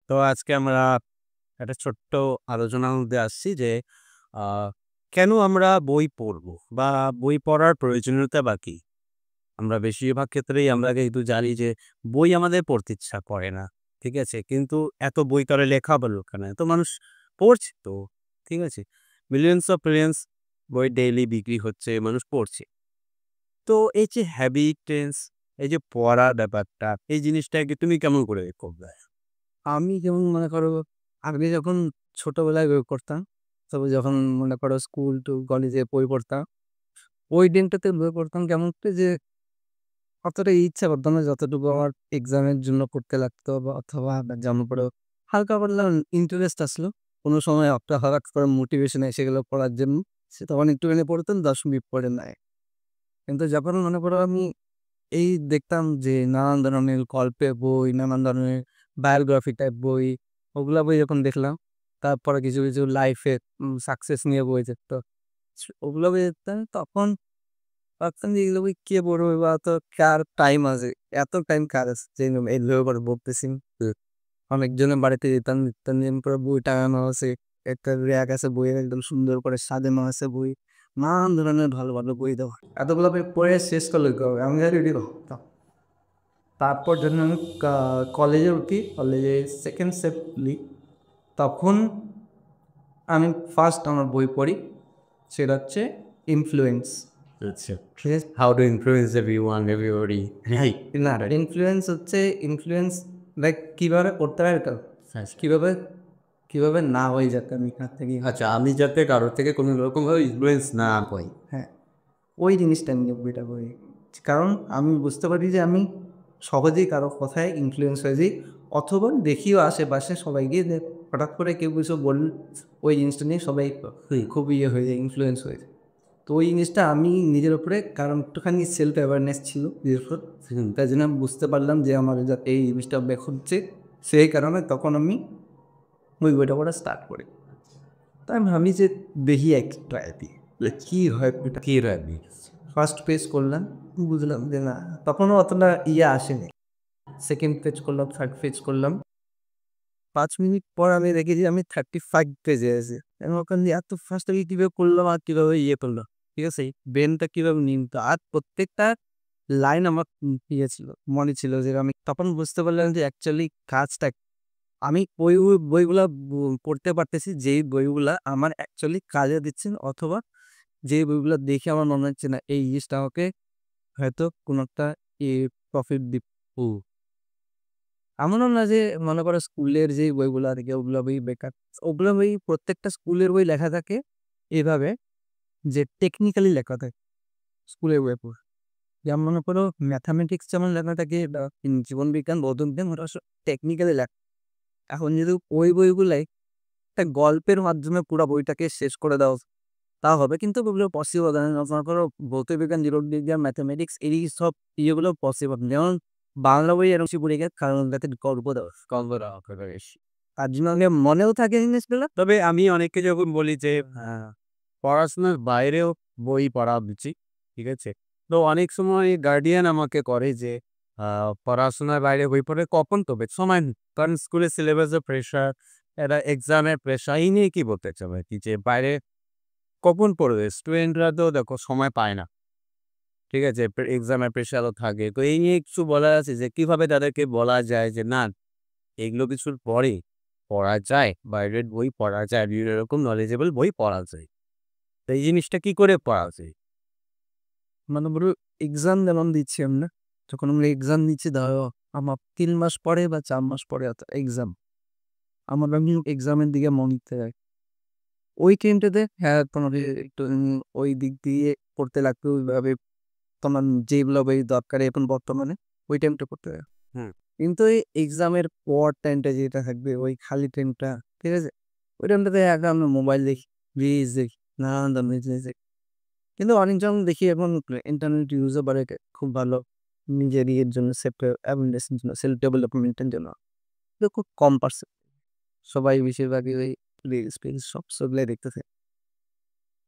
তো আজকে আমরা একটা ছোট্ট আলোচনার মধ্যে আসছি যে আ কেন আমরা বই পড়বো? বা বই পড়ার প্রয়োজনীয়তা বা কি? আমরা বেশিরভাগ ক্ষেত্রেই আমরা কিন্তু জানি যে বই আমাদের পড়তে ইচ্ছা করে না। ঠিক আছে? কিন্তু এত বই করে লেখা হলো কেন? এত মানুষ পড়ছে তো। ঠিক আছে? মিলিয়নস অফ মিলিয়ন্স বই ডেইলি বিক্রি হচ্ছে, মানুষ পড়ছে। তো এই যে হ্যাবিটেন্স, এই যে পড়ার ব্যাপারটা, এই জিনিসটাকে তুমি কেমন করে করবে? আমি যেমন মনে করো আগে যখন ছোটবেলায় বই পড়তাম, তবে যখন মনে করো স্কুল টু কলেজে বই পড়তাম, ওই দিনটাতে বই পড়তাম কেমন করে যে অতটা ইচ্ছা করতাম না যতটুকু আমার এক্সামের জন্য পড়তে লাগতো বা অথবা যেমন পড়ো হালকা পাতলা ইন্টারেস্ট আসলো। কোনো সময় একটা হঠাৎ করে মোটিভেশন এসে গেল পড়ার জন্য। সে তখন একটুখানি পড়তাম ১০ মিনিট পড়ে নাই। কিন্তু যখন মনে করো আমি এই দেখতাম যে নানান ধরনের গল্পের বই, নানান ধরনের বায়োগ্রাফি টাইপ বই, ওগুলা বই যখন দেখলাম, তারপরে কিছু, কিছু লাইফে সাকসেস নিয়ে বই থাকতো। ওগুলো বই দেখতাম তখন ভাবতাম যে এগুলো বই কে পড়বে বা অত কার টাইম আছে? এত টাইম কার আছে? যে এগুলোর উপর পড়তেছি। অনেকজনের বাড়িতে যেতাম, দেখতাম যে পুরো বই টাঙানো আছে। একটা র‍্যাক আছে বইয়ের একদম সুন্দর করে সাজানো আছে বই। নানান ধরনের ভালো, ভালো বই দেওয়া। এতগুলো বই পড়ে শেষ করলে কি হবে? আমি আর রেডি হতাম। তারপর যখন আমি কলেজে উঠি, কলেজে সেকেন্ড সেম লি, তখন আমি ফার্স্ট আমার বই পড়ি। সেটা হচ্ছে 'ইনফ্লুয়েন্স'। আচ্ছা। ঠিক আছে? How to influence everyone, everybody. Right, না, রাইট। ইনফ্লুয়েন্স হচ্ছে ইনফ্লুয়েন্স লাইক কিভাবে করতে হয় এটা? আচ্ছা। কিভাবে, কিভাবে না হয়ে যাতে আমি এখান থেকে আচ্ছা, আমি যাতে কারো থেকে কোনো রকমভাবে ইনফ্লুয়েন্স না হই। হ্যাঁ, ওই জিনিসটা নিয়ে বইটা পড়ি। কারণ আমি বুঝতে পারি যে আমি সহজেই কারো কথায় ইনফ্লুয়েন্স হয়ে যাই অথবা দেখিও আশেপাশে সবাইকে যে হঠাৎ করে কেউ কিছু বলল, ওই জিনিসটা নিয়ে সবাই খুব ইয়ে হয়ে যায়, ইনফ্লুয়েন্স হয়ে যায়। তো ওই জিনিসটা আমি নিজের উপরে কারণ একটুখানি সেলফ অ্যাওয়ারনেস ছিল নিজের উপর। তাই জন্য আমি বুঝতে পারলাম যে আমার যাতে এই জিনিসটা ব্যাক হচ্ছে, সেই কারণে তখন আমি ওই বইটা পড়া স্টার্ট করি। তাই আমি ভাবি যে দেখি এক ট্রাই দিই। কী হয় বইটা? কি রাখবি? ফার্স্ট পেজ করলাম, বুঝলাম যে না, তখনও অতটা ইয়ে আসেনি। সেকেন্ড পেজ করলাম, থার্ড পেজ করলাম। ৫ মিনিট পর আমি দেখি যে আমি 35 পেজে আছি। আমি ভাবলাম যে এত ফাস্ট আমি কিভাবে করলাম আর কিভাবে ইয়ে করলাম। ঠিক আছে? ব্রেইনটা কিভাবে নিমতো আর প্রত্যেকটা লাইন আমার ইয়ে ছিল, মনে ছিল যে আমি তখন বুঝতে পারলাম যে অ্যাকচুয়ালি কাজটা আমি ওই বইগুলা পড়তে পারতেছি যেই বইগুলা আমার অ্যাকচুয়ালি কাজে দিচ্ছে অথবা যে বইগুলা দেখে আমার মনে হচ্ছে না এই জিনিসটা আমাকে হয়তো কোনো একটা প্রফিট দিবো। এমনও না যে মনে করো স্কুলের যে বইগুলা থাকে ওগুলা বই বেকার। ওগুলা বই প্রত্যেকটা স্কুলের বই লেখা থাকে এভাবে যে টেকনিক্যালি লেখা থাকে স্কুলের বইয়ে পড়ে। যেমন মনে করো ম্যাথামেটিক্স যেমন লেখা থাকে বা জীবন বিজ্ঞান, ভৌত বিজ্ঞান ওটা টেকনিক্যালি লেখা। এখন যদি ওই বইগুলাই একটা গল্পের মাধ্যমে পুরা বইটাকে শেষ করে দাও তা হবে কিন্তু ওগুলো পসিবল না। মনে করো ভৌত বিজ্ঞান, জীববিজ্ঞান, ম্যাথামেটিক্স এই সব ইয়েগুলো পসিবল না। যেমন বাংলা বই এরকম পড়ে গেছে কারণ তাতে গল্প দেওয়া আছে। কলবরা করে বেশি। তার জন্য আগে মনেও থাকে জিনিসগুলো। তবে আমি অনেককে যখন বলি যে পড়াশোনার বাইরেও বই পড়া উচিত। ঠিক আছে? তো অনেক সময় গার্ডিয়ান আমাকে করে যে আ পড়াশোনার বাইরে বই পড়ে কখন তবে সময় নেই। কারণ স্কুলের সিলেবাসের প্রেশার, একটা এক্সামের প্রেশার এই নিয়ে কি বলতে চাও আরকি যে বাইরে কখন পড়বে? স্টুডেন্টরা তো দেখো সময় পায় না। ঠিক আছে? এক্সামের প্রেশারও থাকে। তো এই নিয়ে কিছু বলার আছে যে কিভাবে তাদেরকে বলা যায় যে না এগুলো কিছুর পরে পড়া যায়, বাইরের বই পড়া যায়, বিভিন্ন রকম নলেজেবল বই পড়া যায়। তো এই জিনিসটা কি করে পড়া যায়? মানে ধরো এক্সাম যেমন দিচ্ছি আমরা, যখন আমরা এক্সাম দিচ্ছি ধরো আমার ৩ মাস পরে বা ৪ মাস পরে এক্সাম। আমি এক্সামের দিকে মন দিতে যাই। ওই টাইমটাতে হ্যাঁ, তোমার একটু ওই দিক দিয়ে পড়তে লাগতো ওইভাবে তোমার যেগুলো বই দরকার এখন বর্তমানে ওই টাইমটা পড়তে হয়। হুম। কিন্তু এই এক্সামের পর টাইমটা যেটা থাকবে ওই খালি টাইমটা, ঠিক আছে? ওই টাইমটাতে আমরা মোবাইল দেখি, রিলস দেখি, নানান ধরনের জিনিস দেখি। কিন্তু অনেকজন দেখি এখন ইন্টারনেট ইউজও বাড়ে খুব ভালো। নিজের ইয়ের জন্য অ্যাওয়ারনেস এর জন্য, সেলফ ডেভেলপমেন্ট এর জন্য। কিন্তু খুব কম পারসেন্ট। সবাই বেশিরভাগই ওই রিলস-ফিলস সবগুলাই দেখতেছে।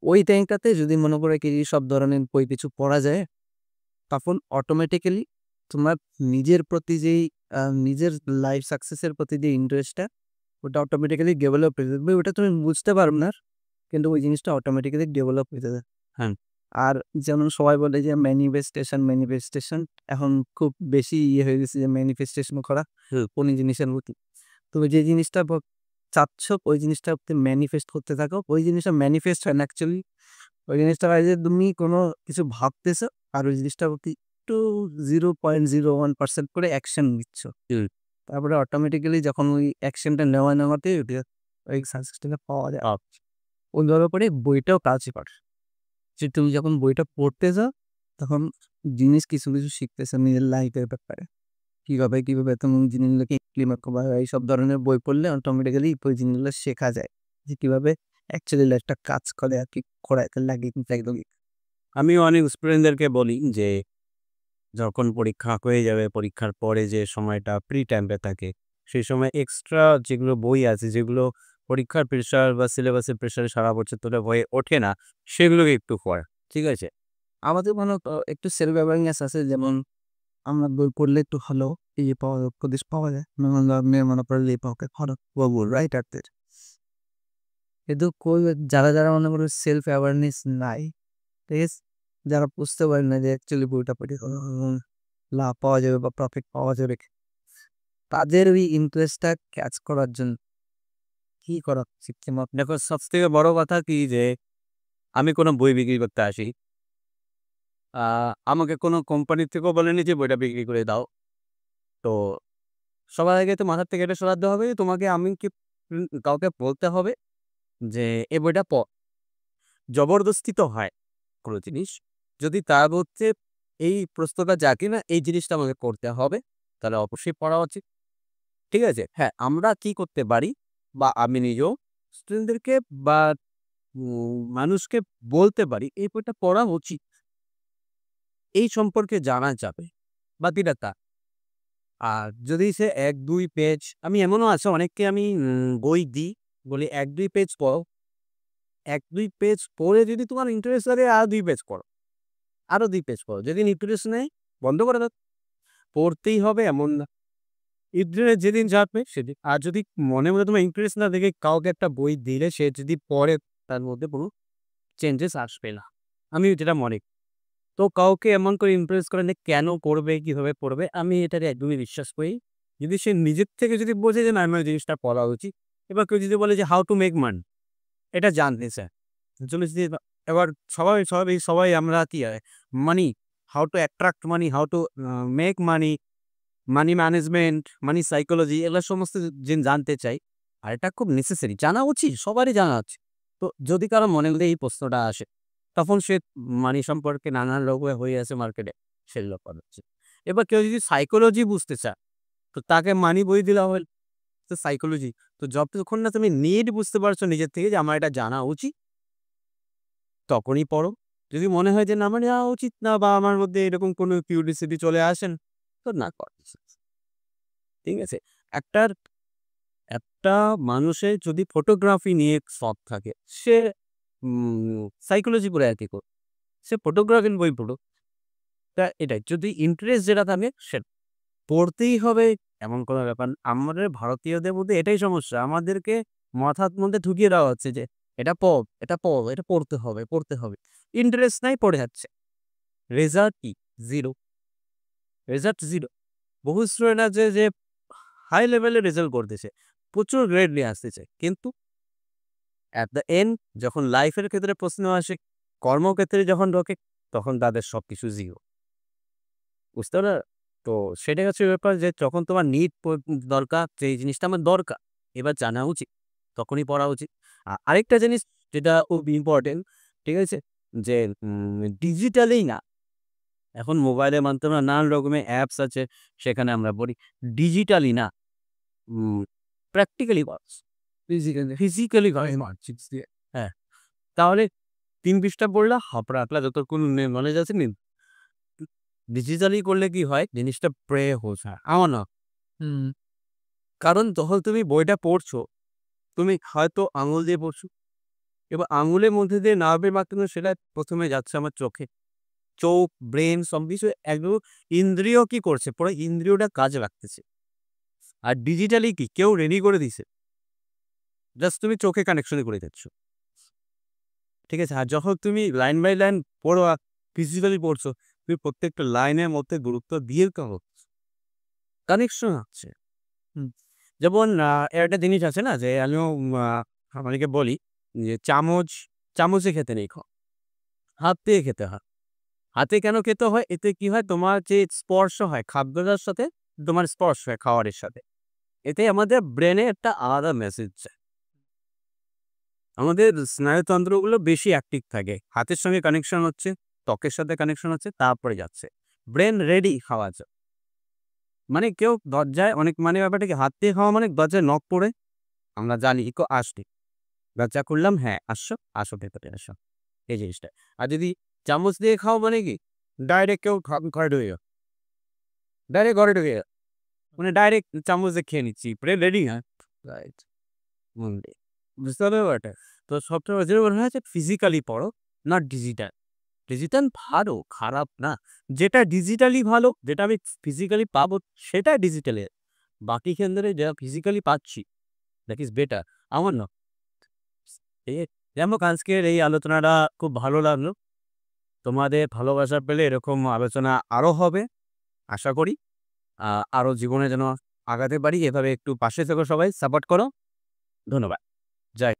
ওই টাইমটাতে যদি মনে করে কি সব ধরনের বই কিছু পড়া যায়, তখন অটোমেটিক্যালি তোমার নিজের প্রতি যেই নিজের লাইফ সাকসেসের প্রতি যে ইন্টারেস্টটা ওটা অটোমেটিক্যালি ডেভেলপ হয়ে যাবে। ওটা তুমি বুঝতে পারবে না। কিন্তু ওই জিনিসটা অটোমেটিক্যালি ডেভেলপ হয়ে যাবে। হ্যাঁ। আর যেমন সবাই বলে যে ম্যানিফেস্টেশন এখন খুব বেশি হয়ে গেছে যে ম্যানিফেস্টেশন করা কোনো জিনিসের প্রতি। তুমি যে জিনিসটা চাচ্ছ ওই জিনিসটা ম্যানিফেস্ট করতে থাকো। ওই জিনিসটা ম্যানিফেস্ট হয় না অ্যাকচুয়ালি। ওই জিনিসটা হয় যে তুমি কোনো কিছু ভাবতেছো আর ওই জিনিসটার প্রতি একটু 0.01% করে অ্যাকশন নিচ্ছ। হুম। তারপরে অটোমেটিক্যালি যখন ওই অ্যাকশনটা নেওয়াতে ওই সাকসেসটা পাওয়া যায়। ওইভাবে করে বইটাও কাজ করে। যে তুমি যখন বইটা পড়তে যাও তখন কিছু শিখতেছো নিজের লাইফের ব্যাপারে। কিভাবে তুমি জিনিসগুলোকে ইমপ্লিমেন্ট করবা এইসব ধরনের বই পড়লে অটোমেটিক্যালি ওই জিনিসগুলো শেখা যায়। যে কিভাবে অ্যাকচুয়ালি লাইফটা কাজ করে আরকি করাইতে লাগে কিন্তু একদমই। আমি অনেক স্টুডেন্টদেরকে বলি যে যখন পরীক্ষা হয়ে যাবে, পরীক্ষার পরে যে সময়টা ফ্রি টাইমটা থাকে, সেই সময় এক্সট্রা যেগুলো বই আছে, যেগুলো পরীক্ষার প্রেশার বা সিলেবাসের প্রেশারে সারা বছর ধরে হয়ে ওঠে না, সেগুলোকে একটু পড়া। ঠিক আছে? আমাদের মনে একটু সেলফ অ্যাওয়ারনেস আছে যেমন আমরা বই পড়লে একটু ভালো উপদেশ পাওয়া যায়। মনে পড়লে এই পাওয়া ভালো রাইট আর দ্যাট। কিন্তু যারা মনে করো সেলফ অ্যাওয়ারনেস নাই, ঠিক আছে? যারা বুঝতে পারে না যে অ্যাকচুয়ালি বইটা পড়ে লাভ পাওয়া যাবে বা প্রফিট পাওয়া যাবে। তাদের ওই ইন্টারেস্টটা ক্যাচ করার জন্য কি করা উচিত? দেখো, সবথেকে বড় কথা কি যে আমি কোনো বই বিক্রি করতে আসি। আ আমাকে কোনো কোম্পানি থেকেও বলেনি যে বইটা বিক্রি করে দাও। তো সবার আগে তো মাথার থেকে এটা সরাতে হবে যে তোমাকে আমি কি কাউকে বলতে হবে যে এই বইটা পড়। জবরদস্তি তো হয় কোনো জিনিস। যদি তার মধ্যে এই প্রশ্নটা জাগে না এই জিনিসটা আমাকে করতে হবে, তাহলে অবশ্যই পড়া উচিত। ঠিক আছে? হ্যাঁ, আমরা কি করতে পারি বা আমি নিজেও স্টুডেন্টদেরকে বা মানুষকে বলতে পারি এই বইটা পড়া উচিত। এই সম্পর্কে জানা যাবে। বাকিটা তার। আর যদি সে ১-২ পেজ, আমি এমনও আছে অনেককে আমি বই দিই, বলি ১-২ পেজ পড়ো। ১-২ পেজ পড়ে যদি তোমার ইন্টারেস্ট লাগে আর ২ পেজ পড়ো। আরো ২ পেজ পড়ো। যদি ইন্টারেস্ট নেই বন্ধ করে দাও। পড়তেই হবে এমন না। ইন্টারেস্ট যেদিন যাবে সেদিন। আর যদি মনে তোমার ইন্টারেস্ট না দেখে কাউকে একটা বই দিলে সে যদি পড়ে তার মধ্যে কোনো চেঞ্জেস আসবে না। আমি যেটা মনে করি। তো কাউকে এমন করে ইমপ্রেস করে না কেন পড়বে, কিভাবে পড়বে আমি এটাতে একদমই বিশ্বাস করি। যদি সে নিজের থেকে যদি বোঝে যে না আমার জিনিসটা পড়া উচিত। এবার কেউ যদি বলে যে হাউ টু মেক মানি এটা জানতে চায়। চলে যদি এবার সবাই আমরা কি হয় money, how to attract money, how to make money, money management, money psychology এগুলা সমস্ত জানতে চাই। আর এটা খুব নেসেসারি জানা উচিত, সবারই জানা আছে। তো যদি কারো মনের মধ্যে এই প্রশ্নটা আসে, তখন সে মানি সম্পর্কে নানান রকমের হয়ে আছে মার্কেটে, সেগুলো করা উচিত। এবার কেউ যদি সাইকোলজি বুঝতে চায়, তো তাকে মানি বই দিলে হবে তো সাইকোলজি। তো যতক্ষণ না তুমি নিড বুঝতে পারছো নিজের থেকে যে আমার এটা জানা উচিত, তখনই পড়ো। যদি মনে হয় যে না আমার জানা উচিত না বা আমার মধ্যে এরকম কোনো কিউরিওসিটি চলে আসেন, তো না করা উচিত। ঠিক আছে? একটার একটা মানুষের যদি ফটোগ্রাফি নিয়ে শখ থাকে, সে সাইকোলজি পড়ে আর কি করবে? সে ফটোগ্রাফির বই পড়ুক। তা এটাই। যদি ইন্টারেস্ট যেটা থাকে সেটা পড়তেই হবে এমন কোনো ব্যাপার না। আমাদের ভারতীয়দের মধ্যে এটাই সমস্যা। আমাদেরকে মাথার মধ্যে ঢুকিয়ে দেওয়া হচ্ছে যে এটা পড়, এটা পড়, এটা পড়তে হবে, পড়তে হবে। ইন্টারেস্ট নাই পড়ে যাচ্ছে। রেজাল্ট কি? 0 রেজাল্ট 0 বহু স্টুডেন্ট আছে যে হাই লেভেলের রেজাল্ট করতেছে। প্রচুর গ্রেড নিয়ে আসতেছে। কিন্তু অ্যাট দ্য এন্ড যখন লাইফের ক্ষেত্রে প্রশ্ন আসে, কর্মক্ষেত্রে যখন ঢোকে, তখন তাদের সবকিছু 0 বুঝতে পারলে? তো সেটাই হচ্ছে ব্যাপার যে যখন তোমার নিড দরকার যে এই জিনিসটা আমার দরকার, এবার জানা উচিত, তখনই পড়া উচিত। আরেকটা জিনিস যেটা খুব ইম্পোর্টেন্ট, ঠিক আছে? যে ডিজিটালি না, এখন মোবাইলের মাধ্যমে নানান রকমের অ্যাপস আছে, সেখানে আমরা পড়ি। ডিজিটালি না, উম প্র্যাকটিক্যালি পড়া। ফিজিক্যালি হ্যাঁ, তাহলে ৩ পৃষ্ঠা পড়লা, হাফ রাখলা যতক্ষণ নলেজ আছে নিন। ডিজিটালি করলে কি হয় জিনিসটা প্রে বোঝা আমার না। হুম, কারণ যখন তুমি বইটা পড়ছো, তুমি হয়তো আঙুল দিয়ে পড়ছো। এবার আঙুলের মধ্যে দিয়ে নার্ভের মাধ্যমে সেটা ১ম এ যাচ্ছে আমার চোখে। চোখ, ব্রেইন সবকিছু একদম ইন্দ্রিয় কি করছে? পুরো ইন্দ্রিয়টা কাজে লাগতেছে। আর ডিজিটালি কি কেউ রেডি করে দিছে, জাস্ট তুমি চোখে কানেকশন করে যাচ্ছ, ঠিক আছে? আর যখন তুমি লাইন বাই লাইন পড়ো, ফিজিক্যালি পড়ছো, তুমি প্রত্যেকটা লাইনের মধ্যে গুরুত্ব দিয়ে কানেকশন আছে। হুম। যেমন একটা জিনিস আছে না যে আমিও অনেকে বলি যে চামচে খেতে নেই, হাত দিয়ে খেতে হয়। হাতে কেন খেতে হয়? এতে কি হয়, তোমার যে স্পর্শ হয় খাদ্যটার সাথে, তোমার স্পর্শ হয় খাওয়ারের সাথে, এতে আমাদের ব্রেনে একটা আলাদা মেসেজ যায়। আমাদের স্নায়ুতন্ত্রগুলো বেশি অ্যাক্টিভ থাকে, হাতের সঙ্গে কানেকশন হচ্ছে, ত্বকের সাথে কানেকশন হচ্ছে, তারপরে যাচ্ছে ব্রেন রেডি খাওয়া যায়। মানে কেউ দরজায় অনেক মানে ব্যাপারটা কি, হাত দিয়ে খাওয়া মানে দরজায় নক পড়ে আমরা জানি ইকো আসবে, দরজা খুললাম, হ্যাঁ আসো, আসো ভেতরে আসো, এই জিনিসটা। আর যদি চামচ দিয়ে খাও মানে কি, ডাইরেক্ট কেউ ঘরে ঢুকে গেল, ডাইরেক্ট ঘরে ঢুকে গেল, মানে ডাইরেক্ট চামচ দিয়ে খেয়ে নিচ্ছি, ব্রেন রেডি। হ্যাঁ, রাইট। বুঝতে পারলে ব্যাপারটা? তো সবসময় ওই জন্য মনে হয় যে ফিজিক্যালি পড়ো, নট ডিজিটাল। ডিজিটাল ভালো, খারাপ না। যেটা ডিজিটালি ভালো, যেটা আমি ফিজিক্যালি পাবো সেটা ডিজিটালে। বাকি ক্ষেত্রে যা ফিজিক্যালি পাচ্ছি দ্যাট ইজ বেটার। আমার না। এই যাই হোক, আজকের এই আলোচনাটা খুব ভালো লাগলো। তোমাদের ভালোবাসা পেলে এরকম আলোচনা আরো হবে আশা করি। আরো জীবনে যেন আগাতে পারি, এভাবে একটু পাশে থেকো, সবাই সাপোর্ট করো। ধন্যবাদ। জয়